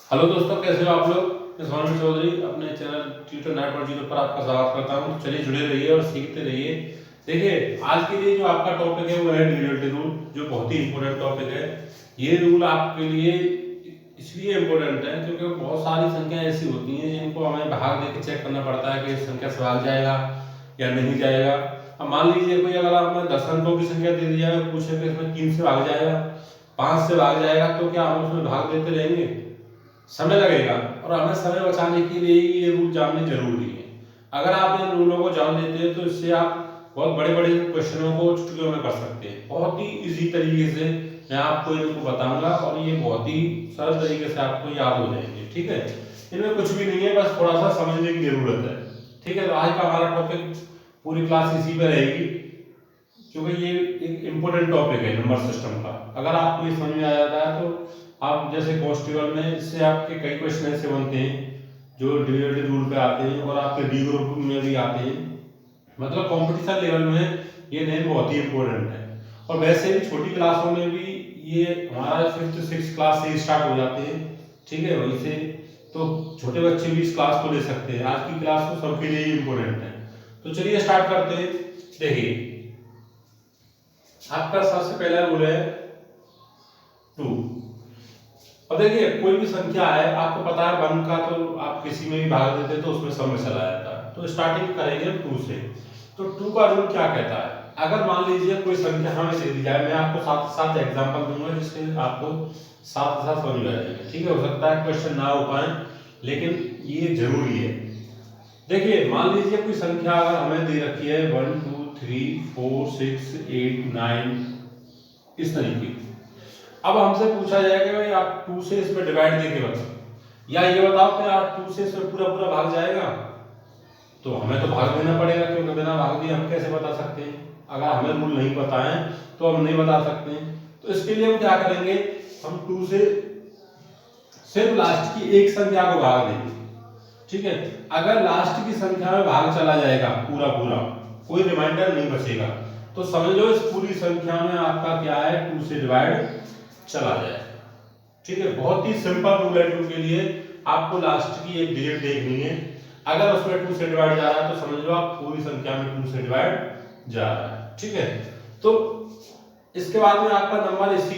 Hello दोस्तों, कैसे हो आप लोग। मैं सोनम चौधरी अपने चैनल ट्यूटर नेट पर जीरो पर आपका स्वागत करता हूं। चलिए जुड़े रहिए और सीखते रहिए। देखिए, आज के लिए जो आपका टॉपिक है वो है ड्यूअलिटी रूल, जो बहुत ही इंपॉर्टेंट टॉपिक है। ये रूल आपके लिए इसलिए इम्पोर्टेंट है क्योंकि बहुत सारी संख्याएं ऐसी होती हैं जिनको हमें भाग देके चेक करना पड़ता है कि संख्या से भाग जाएगा या नहीं जाएगा। अब मान लीजिए कोई अगर हमें 10 अंकों की संख्या दे दी जाए और पूछे कि इसमें 3 से भाग जाएगा, 5 से भाग जाएगा, तो क्या हम उसमें भाग देते रहेंगे? समय लगेगा। और हमें समय बचाने के लिए ये रूल जानने जरूरी है। अगर आप इन रूलों को जान लेते हैं तो इससे आप बहुत बड़े बड़े क्वेश्चनों को चुटकियों में कर सकते हैं। बहुत ही इजी तरीके से मैं आपको इनको बताऊंगा और ये बहुत ही सरल तरीके से आपको याद हो जाएंगे। ठीक है, इनमें कुछ भी नहीं है, बस थोड़ा सा समझने की जरूरत है। ठीक है, तो आज का हमारा टॉपिक पूरी क्लास इसी पे रहेगी क्योंकि ये एक इम्पोर्टेंट टॉपिक है नंबर सिस्टम का। अगर आपको ये समझ में आ जाता है तो आप जैसे कांस्टेबल में इससे आपके कई क्वेश्चन ऐसे बनते हैं जो डिविडेंड रूल पे आते हैं और आपके डी ग्रुप में भी आते हैं। मतलब कंपटीशन लेवल में ये नेम बहुत ही इम्पोर्टेंट है। और वैसे भी छोटी क्लासों में भी ये हमारा 5th 6th क्लास से स्टार्ट हो जाते हैं। ठीक है, वहीं से तो छोटे बच्चे भी इस क्लास को ले सकते हैं। आज की क्लास तो सबके लिए इम्पोर्टेंट है। तो चलिए स्टार्ट करते हैं। देखिए, आपका सबसे पहला रूल है 2। अब देखिए, कोई भी संख्या है, आपको पता है 1 का तो आप किसी में भी भाग देते तो उसमें समय चला जाता है। तो स्टार्टिंग करेंगे 2 से। तो 2 का रूल क्या कहता है? अगर मान लीजिए कोई संख्या हमें दे दी जाए, मैं आपको साथ साथ एग्जांपल दूंगा जिससे आपको साथ साथ समझ में आ जाएगा। ठीक है, हो सकता है क्वेश्चन ना हो पाए लेकिन ये जरूरी है। देखिए, मान लीजिए कोई संख्या अगर हमें दे रखी है 1 2 3 4 6 8 9 इस तरीके की। अब हमसे पूछा जाएगा भाई आप 2 से इसमें डिवाइड देके बताओ, या ये बताओ कि आप 2 से इसमें पूरा पूरा भाग जाएगा। तो हमें तो भाग देना पड़ेगा क्योंकि बिना भाग दिए हम कैसे बता सकते हैं? अगर हमें रूल नहीं पता है तो हम नहीं बता सकते हैं। तो इसके लिए हम क्या करेंगे, हम 2 से सिर्फ लास्ट की एक संख्या को भाग देंगे। ठीक है, अगर लास्ट की संख्या में भाग चला जाएगा पूरा पूरा, कोई रिमाइंडर नहीं बचेगा, तो समझ लो इस पूरी संख्या में आपका क्या है, 2 से डिवाइड चला जाए। ठीक है, बहुत ही सिंपल रूल है 2 के लिए। आपको लास्ट की एक डिजिट देखनी है, अगर उसमें 2 से डिवाइड जा रहा है तो समझ लो आप पूरी संख्या में 2 से डिवाइड जा रहा है। ठीक है, तो इसके बाद में आपका नंबर इसी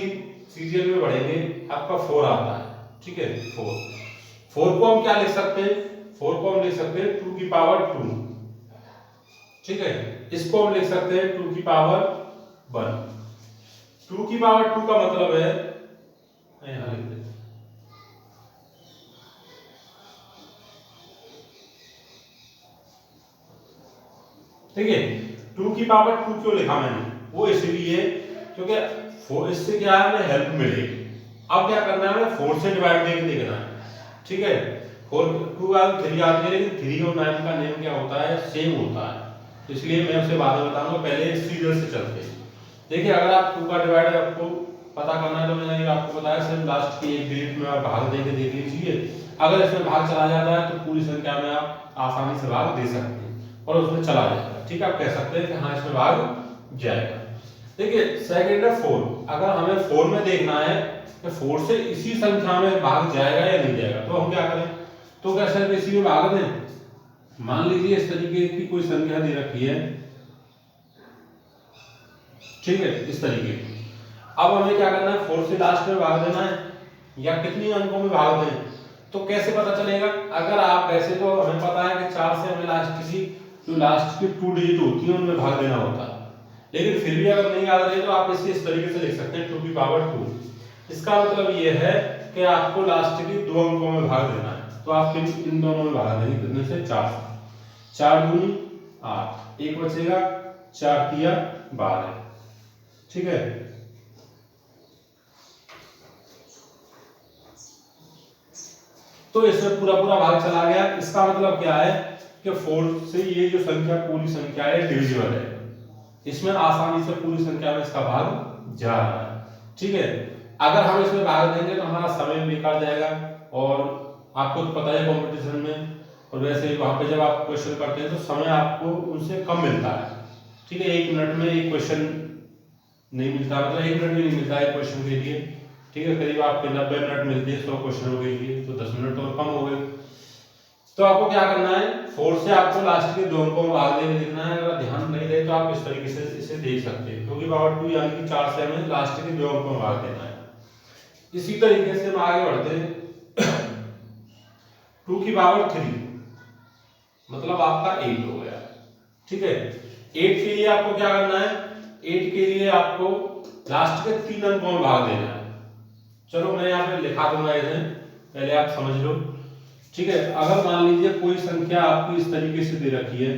सीरियल में बढ़ेंगे, आपका 4 आता है। ठीक है, 4 को हम क्या लिख सकते हैं? 4 को हम लिख सकते हैं 2 की पावर 2। ठीक है, इसको हम लिख सकते हैं 2 की पावर 1। 2 की पावर 2 का मतलब है, यहां लिख देते हैं। ठीक है, 2 की पावर 2 क्यों लिखा मैंने? वो इसलिए क्योंकि 4 इससे क्या है, हमें हेल्प मिलेगी। अब क्या करना है, हमें 4 से डिवाइड करके देखना है। ठीक है, 4 2 बाद 3 आती है, लेकिन 3 और 9 का नेम क्या होता है, सेम होता है। तो इसलिए मैं आपसे बाद में बताऊंगा, पहले सीरियल से चलते हैं। देखिए, अगर आप 2 का डिवाइड आपको पता करना है तो मैंने आपको बताया सिर्फ लास्ट की एक डिजिट में आप भाग देके देख लीजिए। अगर इसमें भाग चला जाता है तो पूरी संख्या में आप आसानी से भाग दे सकते हैं और उसमें चला जाएगा। ठीक है, आप कह सकते हैं कि हाँ इसमें भाग जाएगा। देखिए, सेकंड है 4। अगर हमें 4 में देखना है कि 4 से इसी संख्या में भाग जाएगा या नहीं जाएगा, तो हम क्या करें, तो क्या सिर्फ इसी में भाग दें? मान लीजिए इस तरीके की कोई संख्या दे रखी है। ठीक है, इस तरीके की। अब हमें क्या करना है, 4 से लास्ट में भाग देना है या कितनी अंकों में भाग दें? तो कैसे पता चलेगा? अगर आप वैसे तो हमें पता है कि 4 से हमें लास्ट की जो लास्ट की 2 डिजिट होती है उनमें भाग देना होता है, लेकिन फिर भी अगर नहीं याद रहे तो आप इसे इस तरीके से लिख सकते हैं 2 की पावर 2। इसका मतलब ये है कि आपको लास्ट की 2 अंकों में भाग देना है। तो आप इन दोनों में भाग देंगे, कितने से? 4 से। 4 दूनी 8, एक बचेगा, 4 तिया 12। ठीक है, तो इसमें पूरा पूरा भाग चला गया। इसका मतलब क्या है कि 4 से ये जो संख्या पूरी संख्या है डिविजिबल है, इसमें आसानी से पूरी संख्या में इसका भाग जा रहा है। ठीक है, अगर हम इसमें भाग देंगे तो हमारा समय बेकार जाएगा और आपको तो पता है कंपटीशन में और वैसे ही वहां पे जब आप क्वेश्चन करते हैं तो समय आपको उनसे कम मिलता है। ठीक है, 1 मिनट में एक क्वेश्चन नहीं मिलता, मतलब 1 मिनट भी नहीं मिलता है क्वेश्चन के लिए। ठीक है, करीब आपके 90 मिनट मिलते हैं 100 क्वेश्चनों के लिए, तो 10 मिनट और कम हो गए। तो आपको क्या करना है, 4 से आपको लास्ट के 2 अंकों में भाग देके लिखना है। अगर ध्यान नहीं रहे तो आप इस तरीके से इसे देख सकते हैं, क्योंकि पावर 2 यानी कि 4 से हमें लास्ट के 2 अंकों में भाग देना है। इसी तरीके से हम आगे बढ़ते हैं। 2 की पावर 3 मतलब आपका 8 हो गया। ठीक है, 8 के लिए आपको क्या करना है, 8 के लिए आपको लास्ट के 3 अंकों में भाग देना है। चलो मैं यहाँ पे लिखा दूंगा इसे, पहले आप समझ लो। ठीक है, अगर मान लीजिए कोई संख्या आपकी इस तरीके से दे रखी है,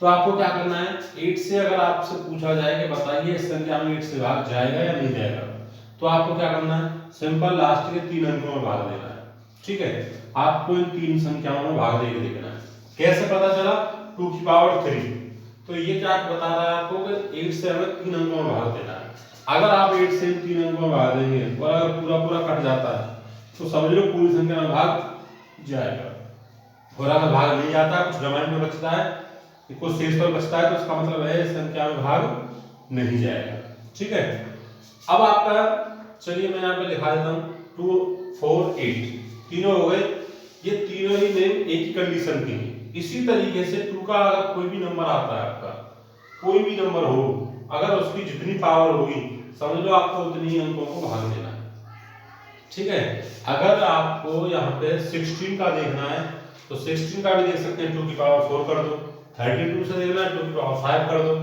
तो आपको क्या करना है, 8 से अगर आपसे पूछा जाए कि बताइए इस संख्या में 8 से भाग जाएगा या नहीं जाएगा, तो आपको क्या करना है, सिंपल लास्ट के 3 अंकों में भाग देना है। ठीक है, आपको इन 3 संख्याओं में भाग देके देखना है। कैसे पता चला, 2 की पावर 3, तो ये क्या बता रहा है आपको कि 8 से हमें 3 अंकों में भाग देना है। अगर आप 8 से 3 अंकों में भाग देंगे और अगर पूरा पूरा कट जाता है तो समझ लो पूरी संख्या में भाग जाएगा, और अगर भाग नहीं जाता, कुछ रिमाइंडर बचता है, कुछ शेष पर बचता है, तो इसका मतलब है इस संख्या में भाग नहीं जाएगा। ठीक है, अब आपका, चलिए मैं यहाँ पे लिखा देता हूँ 2, 4, 8 तीनों हो गए। ये तीनों ही नेम एक ही कंडीशन के हैं। इसी तरीके से 2 का अगर कोई भी नंबर आता है, आपका कोई भी नंबर हो, अगर उसकी जितनी पावर होगी समझ लो आपको उतनी ही अंकों को भाग देना है। ठीक है, अगर आपको यहाँ पे 16 का देखना है तो 16 का भी देख सकते हैं, 2 की पावर 4 कर दो। 32 से देखना है 2 की पावर 5 कर दो।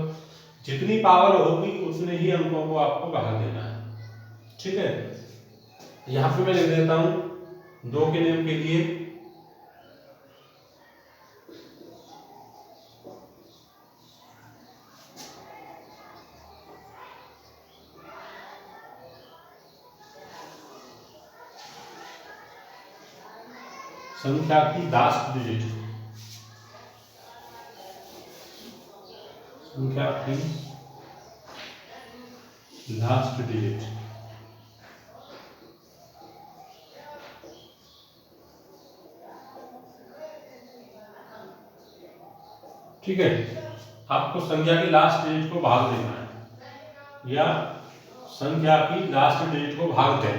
जितनी पावर होगी उतने ही अंकों को आपको भाग देना है। ठीक है, यहाँ पे मैं लिख देता हूँ 2 के नेम के लिए संख्या की लास्ट डिजिट, संख्या की लास्ट डिजिट। ठीक है, आपको संख्या की लास्ट डिजिट को भाग देना है, या संख्या की लास्ट डिजिट को भाग दें।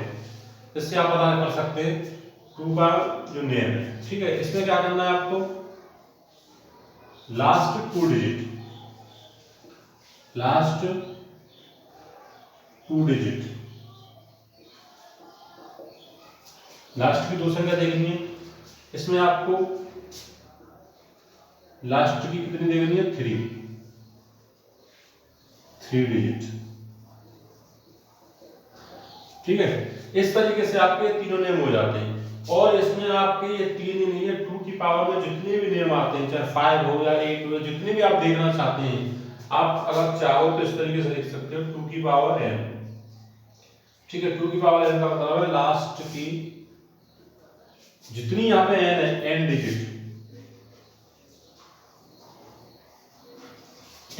इससे आप पता कर सकते हैं 2 का जो नेम है। ठीक है, इसमें क्या करना है आपको, last 2 digit, last 2 digit, last की 2 संख्या देखनी है। इसमें आपको लास्ट की कितनी देखनी है, 3 डिजिट। ठीक है, इस तरीके से आपके तीनों नेम हो जाते हैं। और इसमें आपके ये 3 ही नहीं है, 2 की पावर में जितने भी नेम आते हैं, चाहे 5 हो या 8 हो, जितने भी आप देखना चाहते हैं, आप अगर चाहो तो इस तरीके से लिख सकते हो 2 की पावर n। ठीक है, 2 की पावर n का मतलब है लास्ट की जितनी यहाँ पे n है, n डिजिट,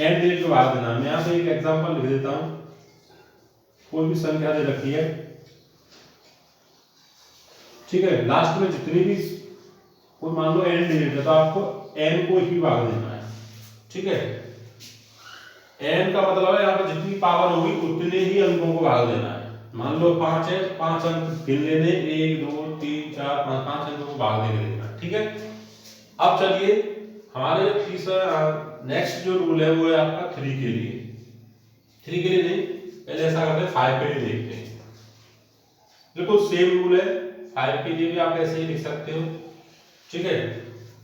n डिजिट को भाग देना। मैं यहाँ पे एक एग्जांपल लिख देता हूँ, कोई भी संख्या दे रखी है। ठीक है, लास्ट में जितनी भी कोई मान लो n डिजिट है, तो आपको n को ही भाग देना है। ठीक है, n का मतलब है यहाँ पे जितनी पावर होगी उतने ही अंकों को भाग देना है। मान लो 5 है, 5 अंक गिन लेने, 1 2 3 4 5 अंकों को भाग देके देना। ठीक है, अब चलिए हमारे तीसरा नेक्स्ट जो रूल है वो है आपका 3 के लिए। 3 के लिए नहीं, पहले ऐसा करते हैं 5 के लिए देखते हैं। बिल्कुल सेम रूल है, 5 के लिए भी आप ऐसे ही लिख सकते हो। ठीक है,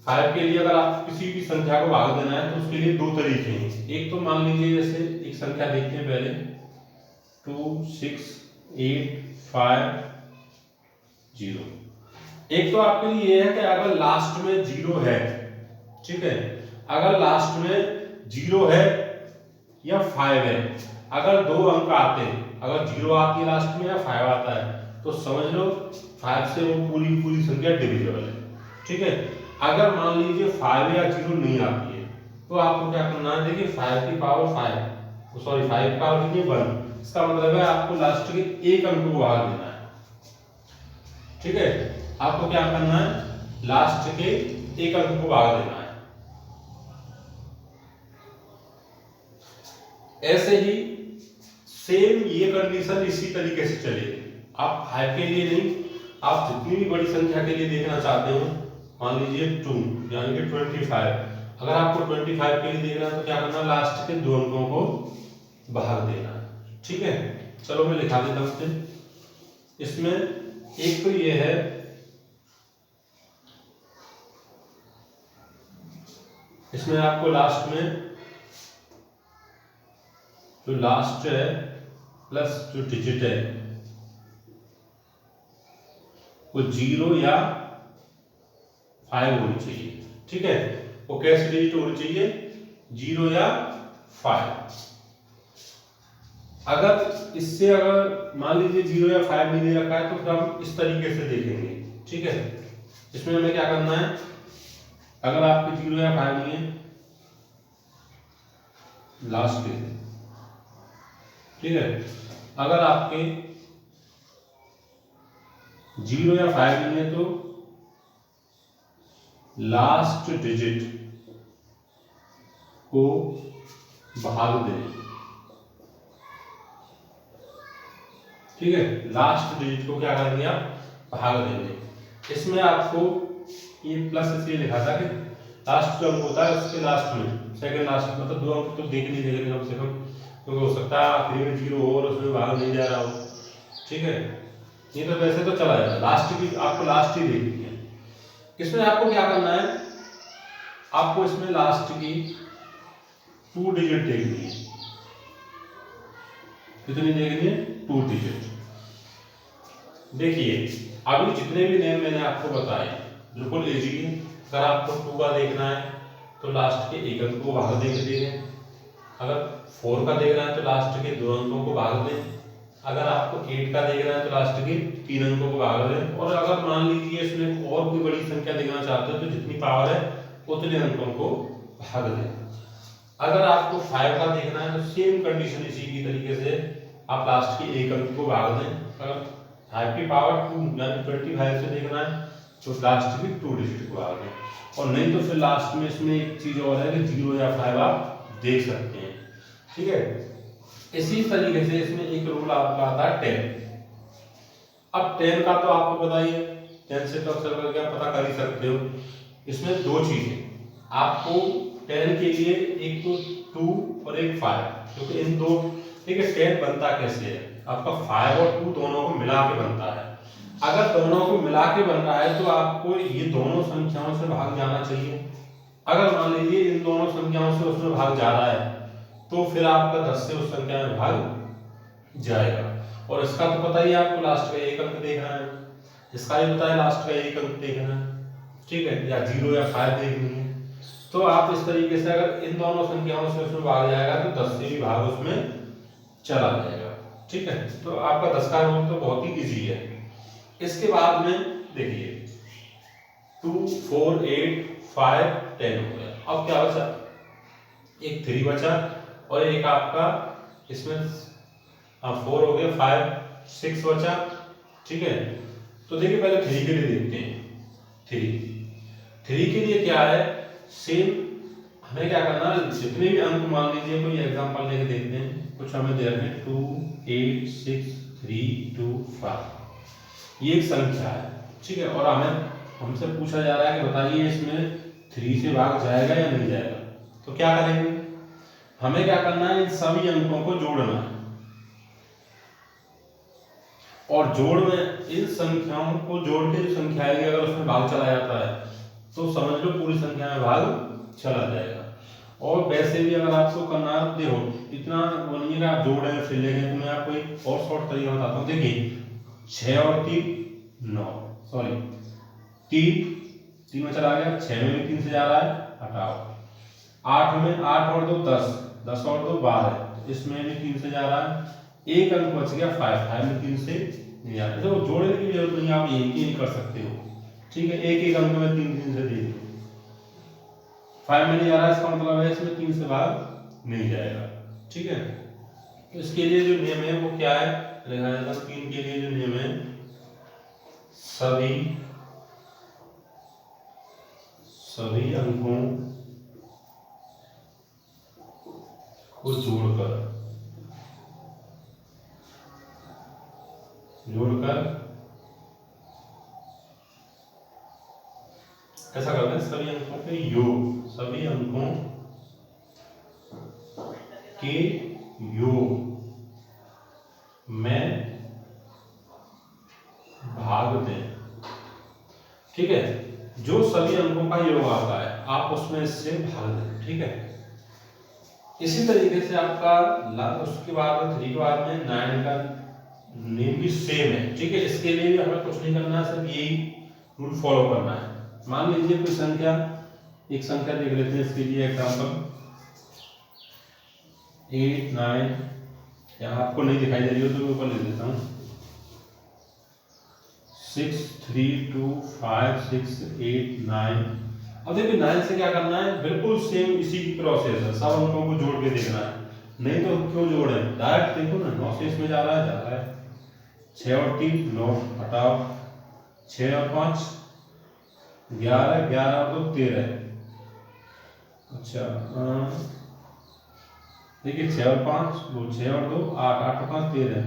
5 के लिए अगर आप किसी भी संख्या को भाग देना है तो उसके लिए 2 तरीके हैं। एक तो मान लीजिए जैसे एक संख्या देखते हैं पहले, 2 6 8 5 0। एक तो आपके लिए ये है कि अगर लास्ट में 0 है, ठीक है, अगर लास्ट में 0 है या 5 है, अगर 2 अंक आते हैं, अगर 0 आती है लास्ट में या 5 आता है, तो समझ लो 5 से वो पूरी संख्या डिविजिबल है। ठीक है, अगर मान लीजिए 5 या 0 नहीं आती है, तो आपको क्या करना है, देखिए 5 की पावर 5, सॉरी 5 की पावर कितनी 1, इसका मतलब है आपको लास्ट के एक अंक को भाग देना है। ठीक है, आपको क्या करना है, लास्ट के एक अंक को भाग देना है। ऐसे ही सेम ये कंडीशन इसी तरीके से चलेगी। आप 5 के लिए नहीं, आप जितनी भी बड़ी संख्या के लिए देखना चाहते हो, मान लीजिए 2 यानी कि 25, अगर आपको 25 के लिए देखना है तो क्या करना है, लास्ट के 2 अंकों को भाग देना है। ठीक है, चलो मैं लिखा देता हूं फिर। इसमें एक तो ये है, इसमें आपको लास्ट में जो लास्ट है प्लस जो डिजिट है वो 0 या 5 होनी चाहिए। ठीक है, वो कैसे डिजिट होनी चाहिए, 0 या 5। अगर इससे अगर मान लीजिए 0 या 5 नहीं दे रखा है तो फिर हम इस तरीके से देखेंगे। ठीक है, इसमें हमें क्या करना है, अगर आपके 0 या 5 नहीं है लास्ट के, ठीक है, अगर आपके 0 या 5 नहीं है तो लास्ट डिजिट को भाग दें। ठीक है, लास्ट डिजिट को क्या करेंगे आप, भाग देंगे। इसमें आपको ये प्लस इसलिए लिखा था कि लास्ट जो अंक होता है उसके लास्ट में, सेकंड लास्ट मतलब 2 अंक तो देखने चाहिए कम से कम, क्योंकि हो सकता है आखिरी में 0 हो और उसमें भाग नहीं जा रहा हो। ठीक है, ये तो वैसे तो चला जाता है, लास्ट की आपको लास्ट ही देखनी है। इसमें आपको क्या करना है, आपको इसमें लास्ट की 2 डिजिट देखनी है। कितनी देखनी है, 2 डिजिट। देखिए अभी जितने भी नेम मैंने आपको बताए बिल्कुल इजी है। अगर आपको 2 का देखना है तो लास्ट के 1 अंक को भाग देंगे, अगर 4 का देखना है तो लास्ट के 2 अंकों को भाग दें, अगर आपको 8 का देखना है तो लास्ट के 3 अंकों को भाग दें, और अगर मान लीजिए इसमें और कोई बड़ी संख्या देखना चाहते हो तो जितनी पावर है उतने अंकों को भाग दें। अगर आपको 5 का देखना है तो सेम कंडीशन इसी की तरीके से आप लास्ट के 1 अंक को भाग दें। अगर 5 की पावर 2 यानी 25 से देखना है तो लास्ट की 2 डिजिट को भाग दें, और नहीं तो फिर लास्ट में इसमें एक चीज और है कि 0 या 5 आप देख सकते हैं। ठीक है, इसी तरीके से इसमें एक रूल आपका आता है 10। अब 10 का तो आपको पता ही है, 10 से तो अक्सर करके आप पता कर ही सकते हो। इसमें 2 चीजें आपको 10 के लिए, एक तो 2 और एक 5, क्योंकि इन दो, ठीक है, 10 बनता कैसे है, आपका 5 और 2 दोनों को मिला के बनता है। अगर दोनों को मिला के बन रहा है तो आपको ये दोनों संख्याओं से भाग जाना चाहिए। अगर मान लीजिए इन दोनों संख्याओं से उसमें भाग जा रहा है तो फिर आपका 10 से उस संख्या में भाग जाएगा। और इसका तो पता ही है आपको, लास्ट का 1 अंक देखना है, इसका भी पता है लास्ट का 1 अंक देखना है। ठीक है, या 0 या 5 देखनी है, तो आप इस तरीके से अगर इन दोनों संख्याओं से उसमें भाग जाएगा तो 10 से भी भाग उसमें चला जाएगा। ठीक है, तो आपका 10 का रूल तो बहुत ही इजी है। इसके बाद में देखिए 2, 4, 8, 5, 10 हो गया। अब क्या बचा, एक 3 बचा और एक आपका इसमें 4 हो गया, 5, 6 बचा। ठीक है, तो देखिए पहले 3 के लिए देखते हैं। 3 के लिए क्या है, सेम हमें क्या करना है, जितने भी अंक मान लीजिए, कोई एग्जांपल लेके देखते हैं, कुछ हमें दे रहे हैं 2, 8, 6, 3, 2, 5, ये एक संख्या है। ठीक है, और हमें हमसे पूछा जा रहा है कि बताइए इसमें 3 से भाग जाएगा या नहीं जाएगा। तो क्या करेंगे, हमें क्या करना है, इन सभी अंकों को जोड़ना है, और जोड़ में इन संख्याओं को जोड़ के जो संख्या आएगी अगर उसमें भाग चला जाता है तो समझ लो पूरी संख्या में भाग चला जाएगा। और वैसे भी अगर आपको करना है, देखो इतना बनिएगा, आप जोड़ है फिर लेंगे, तो मैं आपको एक और शॉर्ट तरीका बताता हूँ। देखिए 6 और 3 9, सॉरी 3 में चला गया, 6 में भी 3 से जा रहा है, हटाओ। 8 में 8 और 2 10, 10 और 2 12, इसमें भी 3 से जा रहा है, एक अंक बच गया 5 में 3 से नहीं आता, तो जोड़ने की जरूरत नहीं, आप एक ही कर सकते हो। ठीक है, एक अंक में 3 से दे दो, 5 में नहीं आ रहा, इसका मतलब है इसमें 3 से भाग नहीं जाएगा। ठीक है, तो इसके लिए जो नियम है वो क्या है, लिखा जाता है 3 के लिए जो नियम है, सभी अंकों को जोड़कर जोड़कर ऐसा करते हैं सभी अंकों के योग, सभी अंकों के योग में भाग दें। ठीक है, जो सभी अंकों का योग आता है आप उसमें इससे भाग दें। ठीक है, इसी तरीके से आपका उसके बाद 3 के बाद में 9 का नेम भी सेम है। ठीक है, इसके लिए भी हमें कुछ नहीं करना है, सिर्फ यही रूल फॉलो करना है। मान लीजिए कोई संख्या, एक संख्या देख लेते हैं इसके लिए एग्जांपल 8 9, यहाँ आपको नहीं दिखाई दे रही हो तो मैं ऊपर लिख देता हूँ 6 3 2 5 6 8 9। अब देखिए 9 से क्या करना है, बिल्कुल सेम इसी की प्रोसेस है, सब अंकों को जोड़ के देखना है। नहीं तो क्यों जोड़े, डायरेक्ट देखो ना, 9 से इसमें जा रहा है 6 और 3 9 हटाओ, 6 और 5 11 11 और 2 13। अच्छा देखिए 6 और 5 वो 6 और 2 8 8 और 5 13,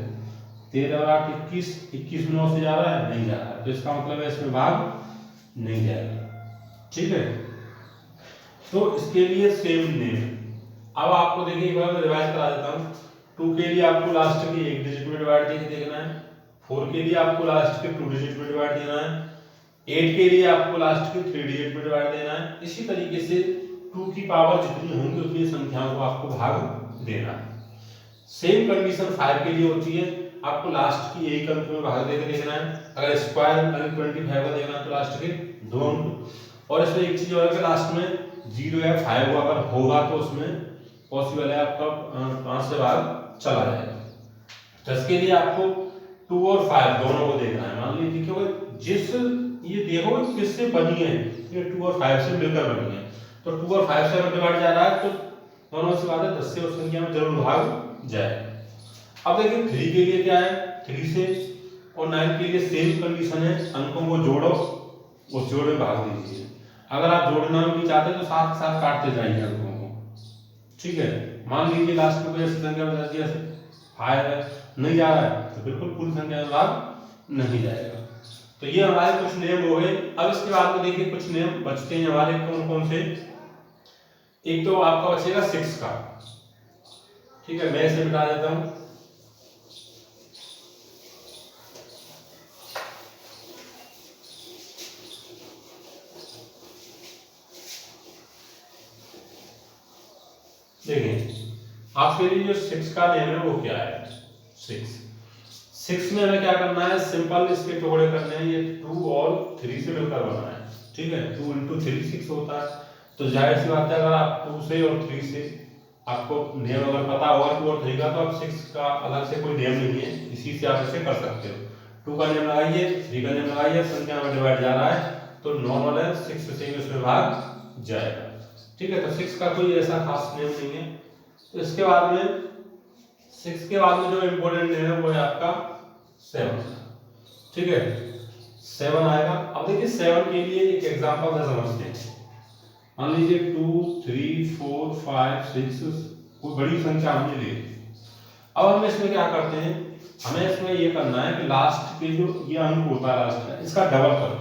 13 और 8 21, 21 में 9 से जा रहा है, नहीं जा रहा है, तो इसका मतलब है इसमें भाग नहीं जाएगा। ठीक है, तो इसके लिए सेम नेम। अब आपको देखिए एक बार मैं रिवाइज करा देता हूँ। 2 के लिए आपको लास्ट के एक डिजिट में डिवाइड देखना है, 4 के लिए आपको लास्ट के 2 डिजिट में डिवाइड देना है, 8 के लिए आपको लास्ट के 3 डिजिट में डिवाइड देना है। इसी तरीके से 2 की पावर जितनी होंगी उतनी संख्याओं को आपको भाग देना है। सेम कंडीशन 5 के लिए होती है, आपको लास्ट की एक अंक में भाग देकर देखना है। अगर स्क्वायर अगर 25 का देखना है तो लास्ट के 2 अंक। और इसमें एक चीज और है कि लास्ट में 0 या 5 अगर होगा तो उसमें पॉसिबल है आपका 5 से भाग चला जाएगा। तो इसके लिए आपको 2 और 5 दोनों को देखना है। मान लीजिए कि जिस ये देखो किससे बनी है, ये 2 और 5 से मिलकर बनी है, तो 2 और 5 से अगर डिवाइड जा रहा है तो दोनों से बात है 10 से उस संख्या में जरूर भाग जाए। अब देखिए 3 के लिए क्या है, 3 से और 9 के लिए सेम कंडीशन है, अंकों को जोड़ो उस जोड़ में भाग दीजिए। अगर आप जोड़ना नहीं चाहते तो साथ साथ काटते जाइए अंकों को। ठीक है, मान लीजिए लास्ट में कोई ऐसी संख्या बता दी जैसे 5 है, नहीं जा रहा है तो बिल्कुल पूरी संख्या में भाग नहीं जाएगा। तो ये हमारे कुछ नियम हो गए। अब इसके बाद में देखिए कुछ नियम बचते हैं हमारे, कौन कौन से। एक तो आपका बचेगा 6 का। ठीक है, मैं इसे मिटा देता हूं। देखिए आपके लिए जो 6 का नियम है वो क्या है, 6 में हमें क्या करना है, सिंपल इसके टुकड़े करने हैं। ये 2 और 3 से मिलकर बना है। ठीक है, 2 × 3 6 होता है, तो जाहिर सी बात है अगर आप 2 से और 3 से आपको नियम अगर पता होगा 2 और 3 का, तो आप 6 का अलग से कोई नियम नहीं है, इसी से आप इसे कर सकते हो। 2 का नियम लगाइए, 3 का नियम लगाइए, संख्या में डिवाइड जा रहा है तो नॉर्मल है 6 से उसमें भाग जाएगा। ठीक है, तो 6 का कोई ऐसा खास नियम नहीं है। तो इसके बाद में 6 के बाद में जो इम्पोर्टेंट नियम है वो है आपका 7। ठीक है, 7 आएगा। अब देखिए 7 के लिए एक एग्जांपल से समझते हैं। मान लीजिए 2 3 4 5 6 कोई बड़ी संख्या हमने ले ली। अब हम इसमें क्या करते हैं, हमें इसमें ये करना है कि लास्ट के जो ये अंक होता है लास्ट का, इसका डबल करो।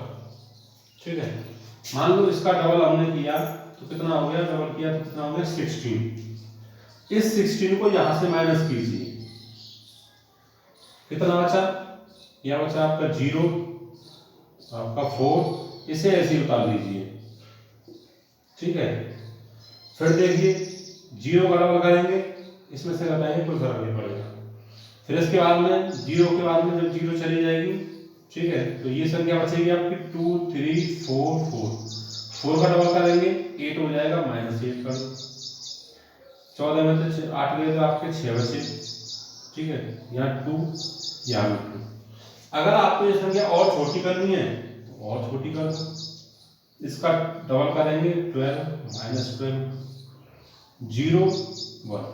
ठीक है, मान लो इसका डबल हमने किया तो कितना हो गया, डबल किया तो कितना हो गया 16। इस 16 को यहां से माइनस कीजिए, कितना बचा, यह बचा आपका 0, आपका 4, इसे ऐसे ही उतार लीजिए। ठीक है, फिर देखिए 0 का डबल करेंगे, इसमें से घटाएंगे कोई फर्क नहीं पड़ेगा। फिर इसके बाद में 0 के बाद में जब 0 चली जाएगी, ठीक है, तो ये संख्या बचेगी आपकी 2 3 4 4 का डबल करेंगे 8 हो जाएगा, -8 कर दो। 14 में से 8 गए तो आपके 6 बचे। ठीक है, यहाँ 2 यहाँ 2। अगर आपको ये संख्या और छोटी करनी है तो और छोटी कर दो, इसका डबल करेंगे 12 -12 0 1।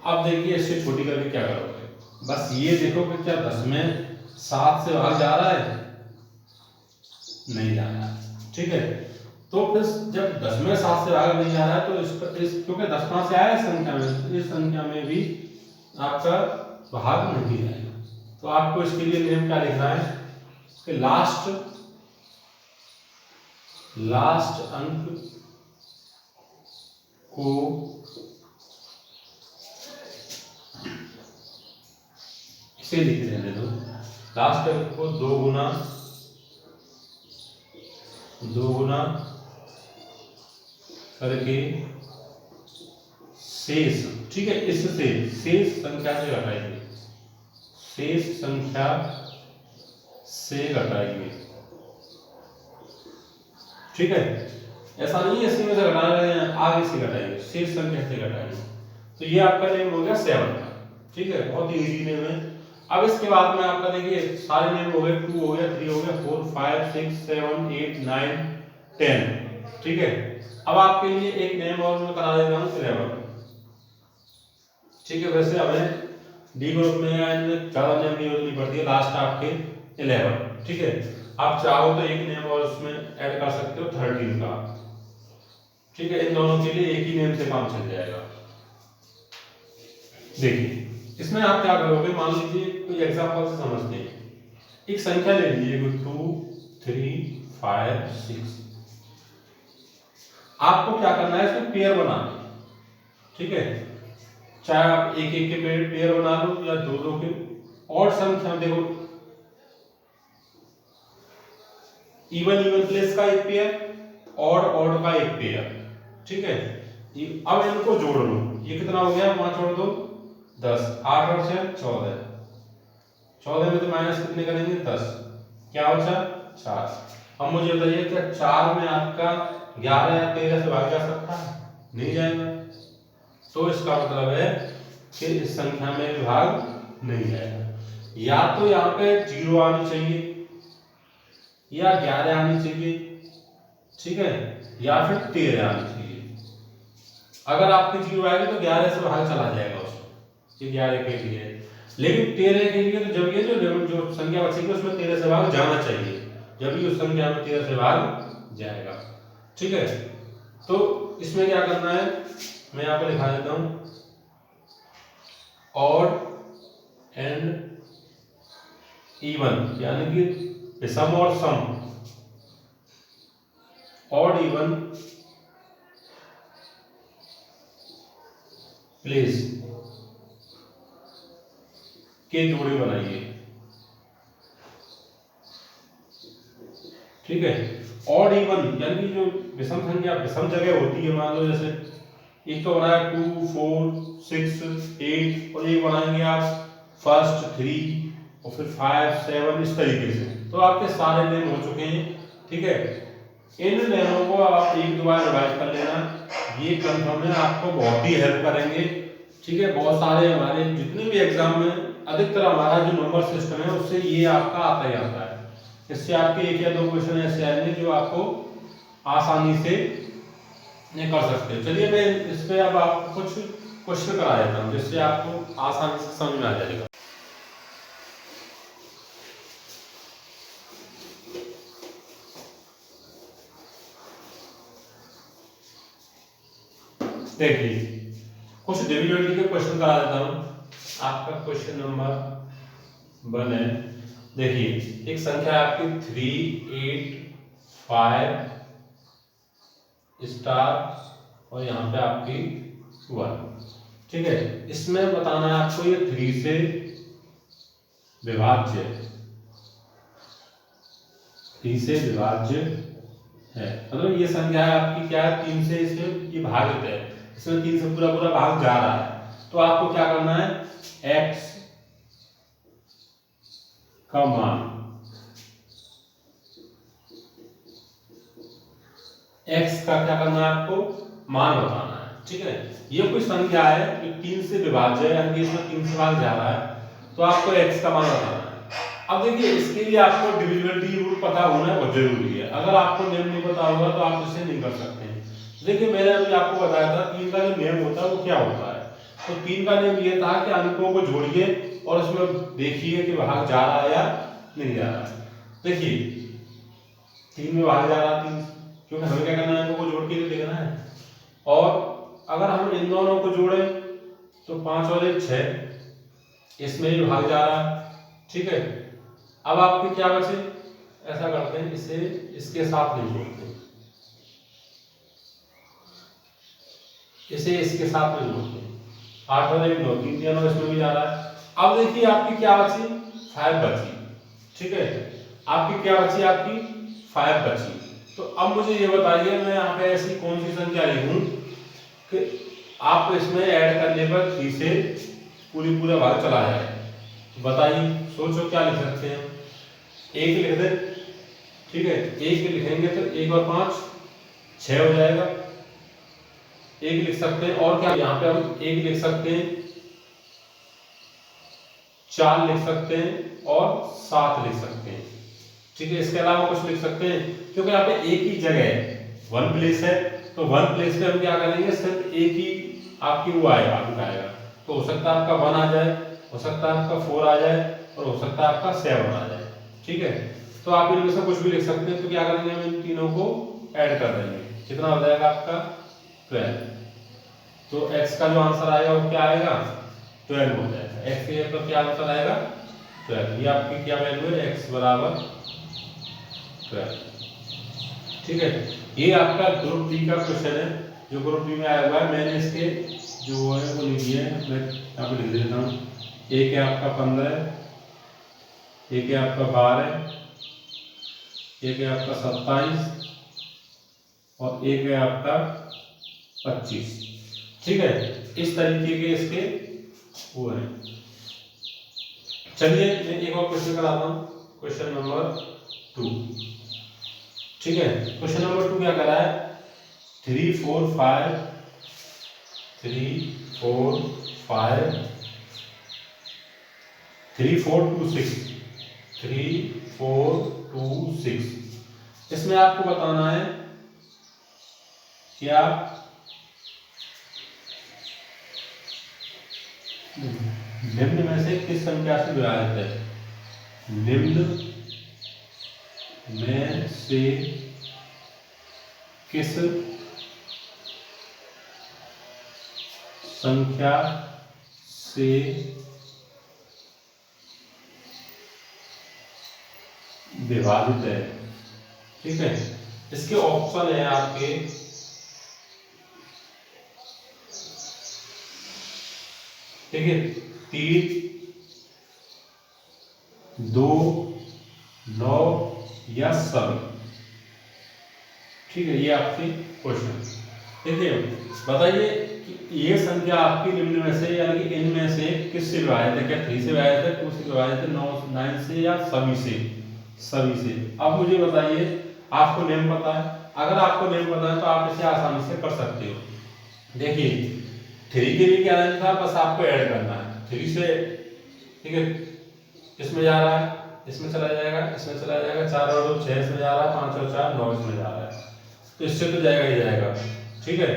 अब देखिए इससे छोटी करके क्या करोगे, बस ये देखो कि क्या 10 में 7 से भाग जा रहा है, नहीं जा रहा है। ठीक है, तो फिर जब 10 में 7 से भाग नहीं जा रहा है तो इस क्योंकि 10 कहां से आया इस संख्या में, तो इस संख्या में भी आपका भाग नहीं जाएगा। तो आपको इसके लिए नेम क्या लिखना है, इसके लास्ट अंक को इसे लिख लेने दो, लास्ट अंक को दो गुना करके शेष, ठीक है, इससे शेष संख्या से घटाएंगे, शेष संख्या से घटाएंगे, ठीक है। ऐसा नहीं है इसी में से घटाना है, आगे से घटाएंगे, शेष संख्या से घटाएंगे। तो ये आपका नेम हो गया 7 का, ठीक है, बहुत ही इजी नेम है। अब इसके बाद में आपका देखिए सारे नेम हो गए, 2 हो गया, 3 हो गया, 4 5 6 7 8 9 10, ठीक है। अब आपके लिए एक नेम और मैं करा देता हूँ 11, ठीक है। वैसे हमें डी ग्रुप में ज्यादा नेम की जरूरत नहीं पड़ती है, लास्ट आपके 11, ठीक है। आप चाहो तो एक नेम और उसमें ऐड कर सकते हो 13 का, ठीक है। इन दोनों के लिए एक ही नेम से काम चल जाएगा। देखिए इसमें आप क्या करोगे, मान लीजिए कोई एग्जांपल से समझते हैं, एक संख्या ले लीजिए 2 3 5 6, आपको क्या करना है, इसमें पेयर बनाना है, ठीक है। चाहे आप एक एक के पेयर बना लो या दो दो के, और संख्या देखो इवन प्लेस का एक पेयर, ऑड का एक पेयर, ठीक है। अब इनको जोड़ लो, ये कितना हो गया, 5 और 2 10, 8 और 6 14, 14 में तो माइनस कितने करेंगे 10, क्या बचा 4। अब मुझे बताइए क्या 4 में आपका 11 या 13 से भाग जा सकता है, नहीं जाएगा। तो इसका मतलब है कि इस संख्या में विभाग नहीं जाएगा, या तो यहाँ पे 0 आनी चाहिए या 11 आनी चाहिए, ठीक है, या फिर 13 आनी चाहिए। अगर आपकी 0 आएगी तो 11 से भाग चला जाएगा उसको, ये 11 के लिए। लेकिन 13 के लिए तो जब ये जो संख्या बचेगी उसमें 13 से भाग जाना चाहिए, जब भी उस संख्या में 13 से भाग जाएगा, ठीक है। तो इसमें क्या करना है, मैं यहाँ पे लिखा देता हूं, ऑड एंड इवन, यानी कि विषम और सम, ऑड इवन प्लेस के जोड़े बनाइए, ठीक है। ऑड इवन यानी कि जो विषम संख्या विषम जगह होती है, मान लो जैसे एक तो बनाया 2 4 6 8, और एक बनाएंगे आप फर्स्ट 3 और फिर 5 7, इस तरीके से। तो आपके सारे नेम हो चुके हैं, ठीक है। इन नेमों को आप एक दो बार रिवाइज कर लेना, ये कंफर्म है, आपको बहुत ही हेल्प करेंगे, ठीक है। बहुत सारे हमारे जितने भी एग्जाम में अधिकतर हमारा जो नंबर सिस्टम है उससे ये आपका आता ही आता है। इससे आपके एक या दो क्वेश्चन ऐसे आएंगे जो आपको आसानी से नहीं कर सकते। चलिए मैं इस पे अब आपको कुछ क्वेश्चन करा देता हूँ जिससे आपको आसानी से समझ में आ जाएगा। देखिए कुछ डिविजिबिलिटी के क्वेश्चन करा देता हूँ। आपका क्वेश्चन नंबर 1 है, देखिए एक संख्या आपकी 3 8 5 स्टार और यहाँ पे आपकी 1, ठीक है। इसमें बताना है आपको ये 3 से विभाज्य, 3 से विभाज्य है, मतलब ये संख्या है आपकी क्या है, 3 से इसे ये भागित है, इसमें 3 से पूरा पूरा भाग जा रहा है। तो आपको क्या करना है, x का मान, x का क्या करना है, आपको मान बताना है, ठीक है। ये कोई संख्या है जो 3 से विभाज्य है, यानी कि इसमें 3 से भाग जा रहा है, तो आपको x का मान बताना है। अब देखिए इसके लिए आपको डिविजिबिलिटी रूल पता होना बहुत जरूरी है। अगर आपको नियम नहीं पता होगा तो आप इसे नहीं कर सकते हैं। देखिए मैंने अभी आपको बताया था 3 का जो नियम होता है वो क्या होता है। तो 3 का नियम ये था कि अंकों को जोड़िए और उसमें देखिए कि भाग जा रहा है या नहीं जा रहा है। देखिए 3 में भाग जा रहा है 3, क्योंकि हमें क्या करना है, अंकों को जोड़ के देखना है। और अगर हम इन दोनों को जोड़ें तो 5 और 1 6, इसमें भी भाग जा रहा है, ठीक है। अब आपके क्या बचे, ऐसा करते हैं, इसे इसके साथ नहीं जोड़ते, इसे इसके साथ में जोड़ते हैं। 8 और 1 9, 3 9 इसमें भी जा रहा है। अब देखिए आपकी क्या बची, 5 बची। ठीक है, आपकी क्या बची, आपकी 5 बची। तो अब मुझे ये बताइए, मैं यहाँ पे ऐसी कौन सी संख्या लिखूं कि आप इसमें ऐड करने पर 3 से पूरा भाग चला जाए। तो बताइए, सोचो क्या लिख सकते हैं। 1 लिख दे, ठीक है, 1 लिखेंगे तो 1 और 5 6 हो जाएगा। 1 लिख सकते हैं, और क्या यहाँ पे हम 1 लिख सकते हैं, 4 लिख सकते हैं और 7 लिख सकते हैं। ठीक है, इसके अलावा कुछ लिख सकते हैं, क्योंकि यहाँ पे एक ही जगह है, 1 प्लेस है, तो 1 प्लेस पे हम क्या करेंगे, सिर्फ एक ही आपकी वो आएगा, अंक आएगा। तो हो सकता है आपका 1 आ जाए, हो सकता है आपका 4 आ जाए, और हो सकता है आपका 7 आ जाए। ठीक है, तो आप इनमें से कुछ भी लिख सकते हैं। तो क्या करेंगे, हम इन तीनों को ऐड कर देंगे। कितना हो जाएगा आपका 12। तो x का जो आंसर आएगा वो क्या आएगा, 12 हो जाएगा। x के तो क्या आंसर आएगा, 12। ये आपकी क्या वैल्यू है, x बराबर 12। ठीक है, ये आपका ग्रुप डी का क्वेश्चन है, जो ग्रुप डी में आया हुआ है। मैंने इसके जो है वो लिख दिए हैं, मैं यहाँ पे लिख देता हूँ। एक है आपका 15, एक है आपका 12, एक है आपका 27 और एक है आपका 25। ठीक है, इस तरीके के इसके वो है। चलिए मैं एक और क्वेश्चन कराता हूँ, क्वेश्चन नंबर 2। ठीक है, क्वेश्चन नंबर 2 क्या करा है, 3 4 5 3 4 5 3 4 2 6 3 4 2 6। इसमें आपको बताना है क्या निम्न में से किस संख्या से विभाजित है, निम्न में से किस संख्या से विभाजित है। ठीक है, इसके ऑप्शन है आपके, ठीक है, 3 2 9 या सभी। ठीक है, ये आपके क्वेश्चन। देखिए बताइए कि ये संख्या आपकी निम्न में से यानी कि इनमें से किससे विभाजित है, क्या 3 से विभाजित है, 2 से विभाजित है, 9 से, या सभी से, सभी से। अब मुझे बताइए, आपको नेम पता है, अगर आपको नेम पता है तो आप इसे आसानी से कर सकते हो। देखिए 3 के लिए क्या रहना था, बस आपको ऐड करना है 3 से। ठीक है, इसमें जा रहा है, इसमें चला जाएगा, इसमें चला जाएगा, 4 और 2 6 इसमें जा रहा है, 5 और 4 9 इसमें जा रहा है, तो इससे तो जाएगा ही जाएगा। ठीक है,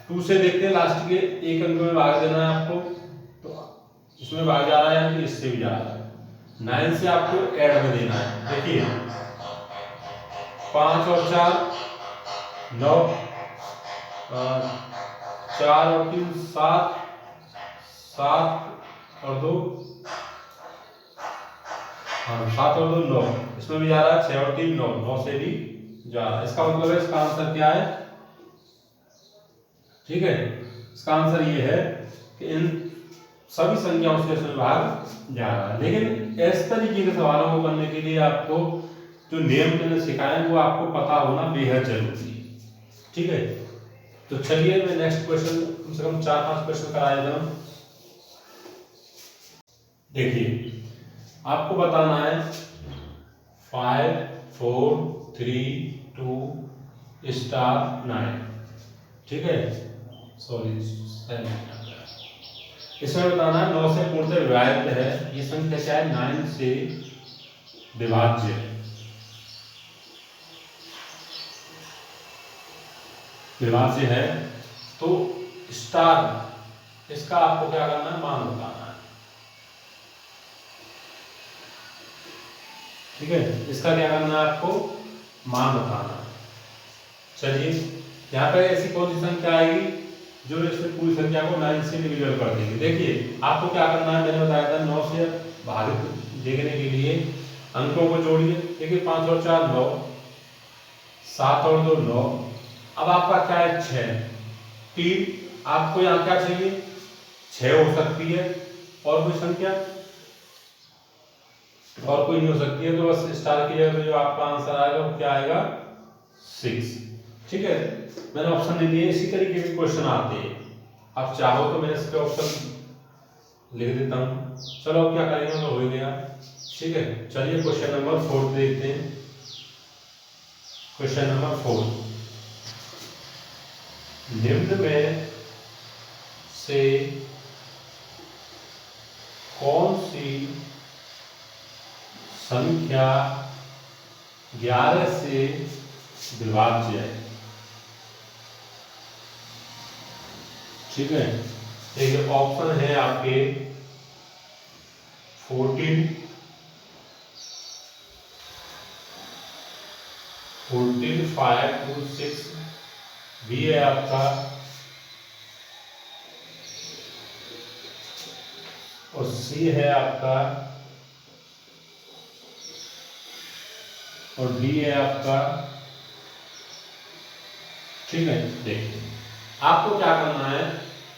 2 से देखते हैं, लास्ट के एक अंक में भाग देना है आपको, तो इसमें भाग जा रहा है, यानी कि इससे भी जा रहा है। 9 से आपको ऐड में देना है। देखिए 5 और 4 9, 4 और 3 7, 7 और 2 7 और 2 9, इसमें भी जा रहा है, 6 और 3 9, 9 से भी जा रहा है। इसका मतलब है इसका आंसर क्या है। ठीक है, इसका आंसर ये है कि इन सभी संख्याओं से इसमें भाग जा रहा है। लेकिन इस तरीके के सवालों को करने के लिए आपको जो नियम मैंने सिखाए हैं वो आपको पता होना बेहद जरूरी है। ठीक है, तो चलिए मैं नेक्स्ट क्वेश्चन, कम से कम 4-5 क्वेश्चन कराया जाऊं। देखिए आपको बताना है 5 4 3 2 9। ठीक है, सॉरी इसमें बताना है 9 से पूर्णतः विभाजित है, ये संख्या क्या है, 9 से विभाज्य है। विभाज्य है तो स्टार इसका आपको क्या करना है, मान बताना है। ठीक है, इसका क्या करना है, आपको मान बताना है। चलिए यहाँ पे ऐसी कौन सी संख्या आएगी जो इसमें पूरी संख्या को 9 से डिविजन कर देगी। देखिए आपको क्या करना है, मैंने बताया था 9 से भागित देखने के लिए अंकों को जोड़िए। देखिए 5 और 4 9, 7 और 2 9। अब आपका क्या है 6 3। आपको यहाँ क्या चाहिए 6 हो सकती है और कोई संख्या और कोई नहीं हो सकती है, तो बस स्टार की जगह जो आपका आंसर आएगा वो क्या आएगा 6। ठीक है, मैंने ऑप्शन नहीं दिए। इसी तरीके के क्वेश्चन आते हैं, आप चाहो तो मैं इसके ऑप्शन लिख देता हूँ। चलो अब क्या करेंगे, तो हो गया। ठीक है, चलिए क्वेश्चन नंबर 4 देखते हैं। क्वेश्चन नंबर 4, निम्न में से कौन सी संख्या 11 से विभाज्य है। ठीक है, देखिए ऑप्शन है आपके 14, 5 2 6 भी है आपका, और सी है आपका, और डी है आपका। ठीक है, देखिए आपको क्या करना है,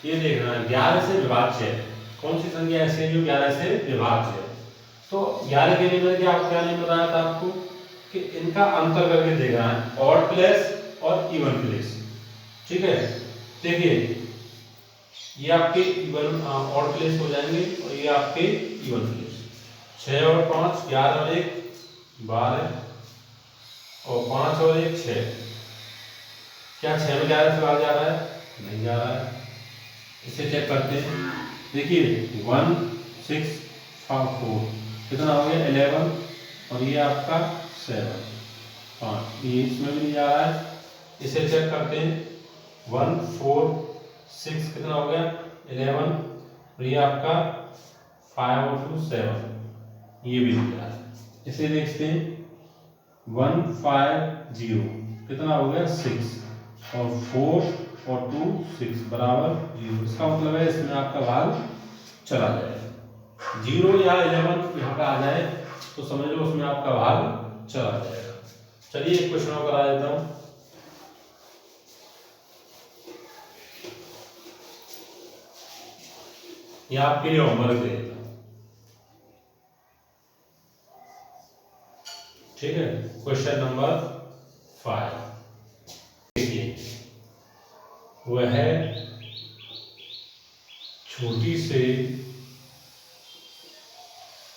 ये देखना है 11 से विभाज्य है। कौन सी संख्या ऐसी है जो 11 से विभाज्य है। तो 11 के लिए आप क्या नहीं बताया था आपको कि इनका अंतर करके देखना है, ऑड प्लेस और इवन प्लेस। ठीक है, देखिए ये आपके इवन ऑड प्लेस हो जाएंगे और ये आपके इवन प्लेस। 6 और 5 11 और 1 12, और 5 और 1 6। क्या 6 में 11 से बाहर जा रहा है? नहीं जा रहा है। इसे चेक करते हैं। देखिए 1 6 4 कितना हो गया 11, और ये आपका 7 5, ये इसमें भी नहीं जा रहा है। इसे चेक करते हैं 1 4 6 कितना हो गया 11, और ये आपका 5 और 2 7, ये भी नहीं जा रहा है। इसे देखते हैं 1 5 0 कितना हो गया 6, और 4 और 2 6 बराबर 0। इसका मतलब है इसमें आपका भाग चला जाएगा। 0 या 11 यहाँ पे आ जाए तो समझ लो उसमें आपका भाग चला जाएगा। चलिए एक क्वेश्चन और करा देता हूँ। ये आपके लिए होमवर्क दे देता हूँ। ठीक है, क्वेश्चन नंबर 5 देखिए, वह छोटी से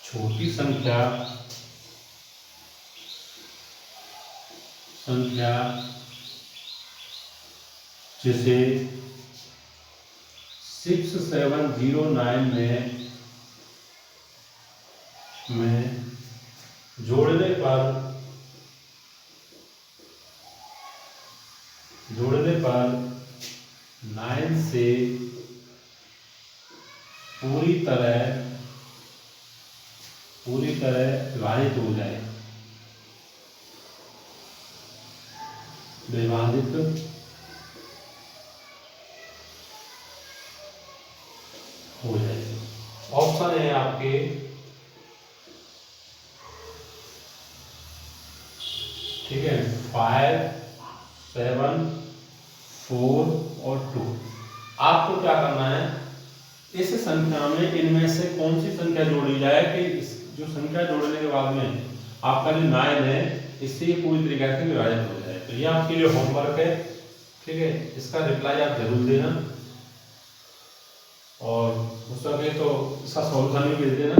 छोटी संख्या जिसे 6709 में जोड़ने पर 9 से पूरी तरह विभाजित हो जाए। विभाजित हो जाए। ऑप्शन है आपके ठीक है 5 7 4 और 2। आपको क्या करना है, इस संख्या में इनमें से कौन सी संख्या जोड़ी जाए कि इस जो संख्या जोड़ने के बाद में आपका जो 9 है इससे ये पूरी तरीके से विभाजित हो जाए। तो ये आपके लिए होमवर्क है। ठीक है, इसका रिप्लाई आप जरूर देना, और उस समय तो इसका सॉल्यूशन भी भेज देना।